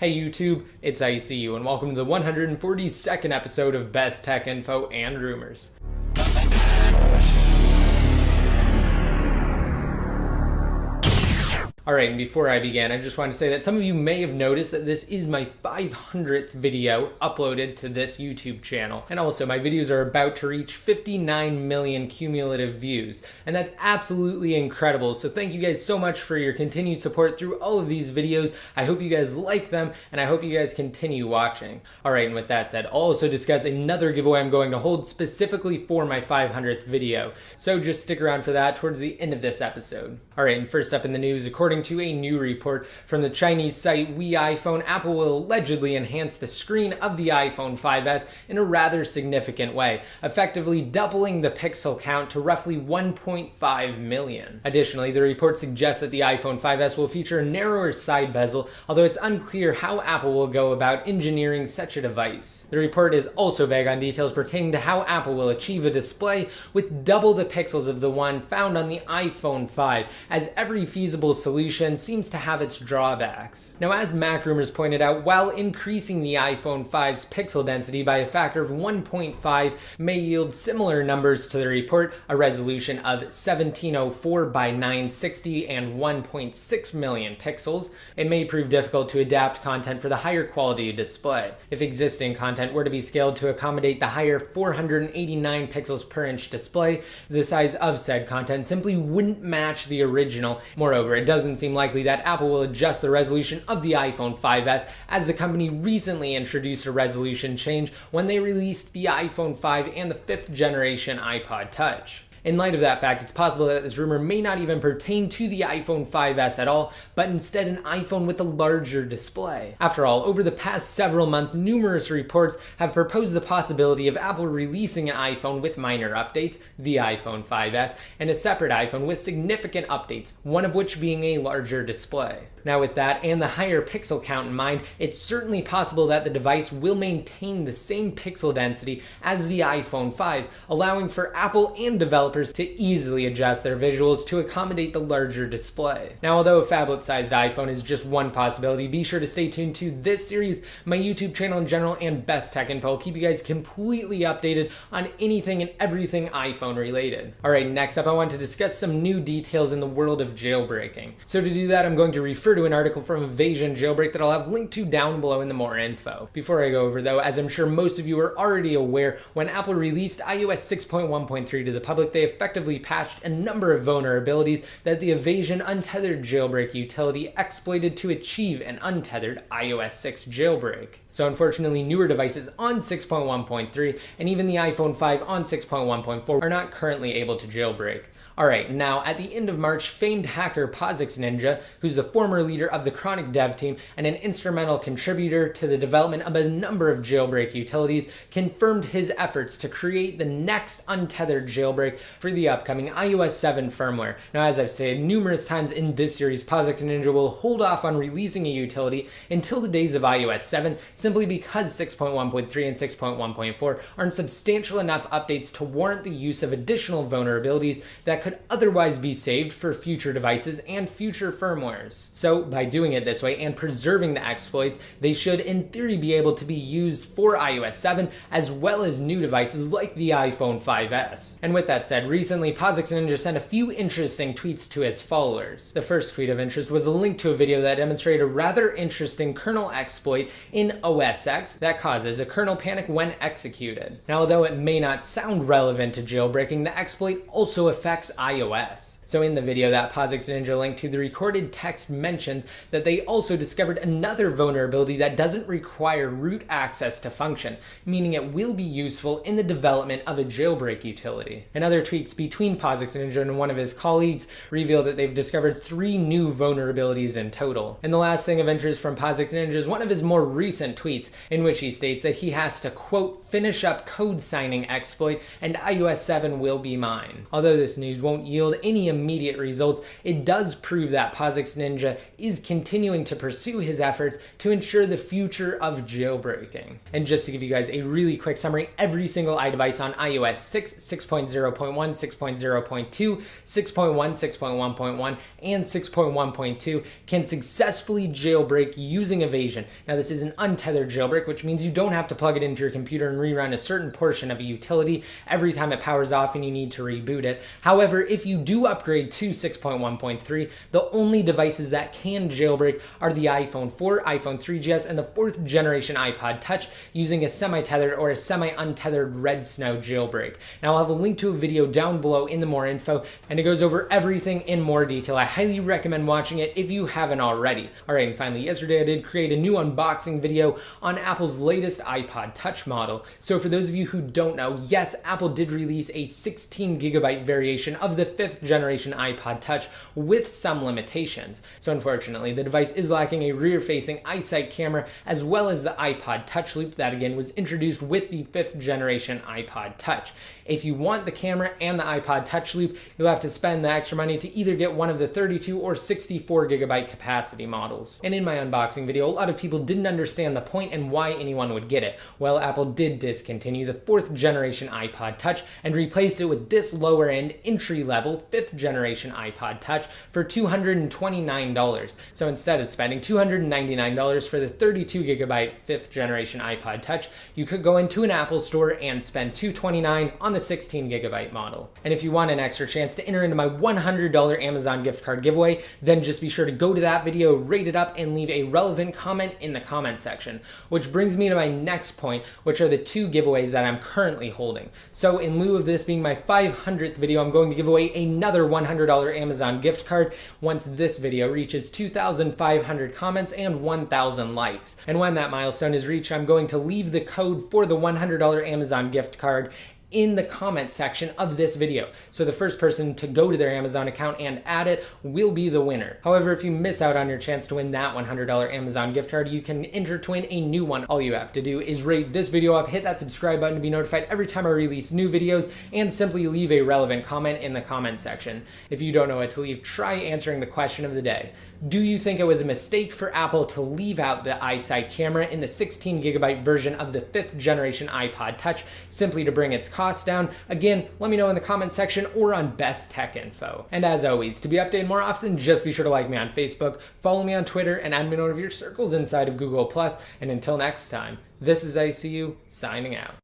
Hey YouTube, it's ICU and welcome to the 142nd episode of Best Tech Info and Rumors. Alright, and before I begin, I just want to say that some of you may have noticed that this is my 500th video uploaded to this YouTube channel. And also, my videos are about to reach 59 million cumulative views. And that's absolutely incredible. So thank you guys so much for your continued support through all of these videos. I hope you guys like them, and I hope you guys continue watching. Alright, and with that said, I'll also discuss another giveaway I'm going to hold specifically for my 500th video. So just stick around for that towards the end of this episode. Alright, and first up in the news, according to a new report from the Chinese site WeIPhone, Apple will allegedly enhance the screen of the iPhone 5S in a rather significant way, effectively doubling the pixel count to roughly 1.5 million. Additionally, the report suggests that the iPhone 5S will feature a narrower side bezel, although it's unclear how Apple will go about engineering such a device. The report is also vague on details pertaining to how Apple will achieve a display with double the pixels of the one found on the iPhone 5, as every feasible solution seems to have its drawbacks. Now, as Mac Rumors pointed out, while increasing the iPhone 5's pixel density by a factor of 1.5 may yield similar numbers to the report, a resolution of 1704 by 960 and 1.6 million pixels, it may prove difficult to adapt content for the higher quality display. If existing content were to be scaled to accommodate the higher 489 pixels per inch display, the size of said content simply wouldn't match the original. Moreover, it doesn't seem likely that Apple will adjust the resolution of the iPhone 5S, as the company recently introduced a resolution change when they released the iPhone 5 and the 5th generation iPod Touch. In light of that fact, it's possible that this rumor may not even pertain to the iPhone 5S at all, but instead an iPhone with a larger display. After all, over the past several months, numerous reports have proposed the possibility of Apple releasing an iPhone with minor updates, the iPhone 5S, and a separate iPhone with significant updates, one of which being a larger display. Now, with that and the higher pixel count in mind, it's certainly possible that the device will maintain the same pixel density as the iPhone 5, allowing for Apple and developers to easily adjust their visuals to accommodate the larger display. Now, although a phablet-sized iPhone is just one possibility, be sure to stay tuned to this series, my YouTube channel in general, and Best Tech Info. I'll keep you guys completely updated on anything and everything iPhone related. Alright, next up I want to discuss some new details in the world of jailbreaking. So to do that, I'm going to refer to an article from Evasion Jailbreak that I'll have linked to down below in the more info. Before I go over though, as I'm sure most of you are already aware, when Apple released iOS 6.1.3 to the public, they effectively patched a number of vulnerabilities that the Evasion Untethered Jailbreak utility exploited to achieve an untethered iOS 6 jailbreak. So unfortunately, newer devices on 6.1.3 and even the iPhone 5 on 6.1.4 are not currently able to jailbreak. Alright, now at the end of March, famed hacker POSIX Ninja, who's the former leader of the Chronic dev team and an instrumental contributor to the development of a number of jailbreak utilities, confirmed his efforts to create the next untethered jailbreak for the upcoming iOS 7 firmware. Now, as I've stated numerous times in this series, POSIX Ninja will hold off on releasing a utility until the days of iOS 7, simply because 6.1.3 and 6.1.4 aren't substantial enough updates to warrant the use of additional vulnerabilities that could otherwise be saved for future devices and future firmwares. So by doing it this way and preserving the exploits, they should in theory be able to be used for iOS 7 as well as new devices like the iPhone 5S. And with that said, recently POSIX Ninja sent a few interesting tweets to his followers. The first tweet of interest was a link to a video that demonstrated a rather interesting kernel exploit in OS X that causes a kernel panic when executed. Now, although it may not sound relevant to jailbreaking, the exploit also affects iOS. So in the video that POSIX Ninja linked to, the recorded text mentions that they also discovered another vulnerability that doesn't require root access to function, meaning it will be useful in the development of a jailbreak utility. And other tweets between POSIX Ninja and one of his colleagues reveal that they've discovered 3 new vulnerabilities in total. And the last thing of interest from POSIX Ninja is one of his more recent tweets, in which he states that he has to, quote, finish up code signing exploit and iOS 7 will be mine. Although this news won't yield any immediate results, it does prove that POSIX Ninja is continuing to pursue his efforts to ensure the future of jailbreaking. And just to give you guys a really quick summary, every single iDevice on iOS 6, 6.0.1, 6.0.2, 6.1, 6.1.1, and 6.1.2 can successfully jailbreak using evasion. Now, this is an untethered jailbreak, which means you don't have to plug it into your computer and rerun a certain portion of a utility every time it powers off and you need to reboot it. However, if you do upgrade to 6.1.3, the only devices that can jailbreak are the iPhone 4, iPhone 3GS, and the 4th generation iPod Touch using a semi-tethered or a semi-untethered Red Snow jailbreak. Now, I'll have a link to a video down below in the more info, and it goes over everything in more detail. I highly recommend watching it if you haven't already. All right, and finally, yesterday I did create a new unboxing video on Apple's latest iPod Touch model. So for those of you who don't know, yes, Apple did release a 16 gigabyte variation of the 5th generation iPod Touch with some limitations. So unfortunately, the device is lacking a rear-facing iSight camera as well as the iPod Touch Loop that again was introduced with the 5th generation iPod Touch. If you want the camera and the iPod Touch Loop, you'll have to spend the extra money to either get one of the 32 or 64 gigabyte capacity models. And in my unboxing video, a lot of people didn't understand the point and why anyone would get it. Well, Apple did discontinue the 4th generation iPod Touch and replaced it with this lower end entry-level 5th generation iPod Touch for $229. So instead of spending $299 for the 32 gigabyte 5th generation iPod Touch, you could go into an Apple store and spend $229 on the 16 gigabyte model. And if you want an extra chance to enter into my $100 Amazon gift card giveaway, then just be sure to go to that video, rate it up, and leave a relevant comment in the comment section. Which brings me to my next point, which are the two giveaways that I'm currently holding. So in lieu of this being my 500th video, I'm going to give away another $100 Amazon gift card once this video reaches 2,500 comments and 1,000 likes. And when that milestone is reached, I'm going to leave the code for the $100 Amazon gift card in the comment section of this video. So the first person to go to their Amazon account and add it will be the winner. However, if you miss out on your chance to win that $100 Amazon gift card, you can enter to win a new one. All you have to do is rate this video up, hit that subscribe button to be notified every time I release new videos, and simply leave a relevant comment in the comment section. If you don't know what to leave, try answering the question of the day. Do you think it was a mistake for Apple to leave out the iSight camera in the 16 gigabyte version of the 5th generation iPod Touch simply to bring its costs down? Again, let me know in the comment section or on Best Tech Info. And as always, to be updated more often, just be sure to like me on Facebook, follow me on Twitter, and add me to one of your circles inside of Google+. And until next time, this is ICU signing out.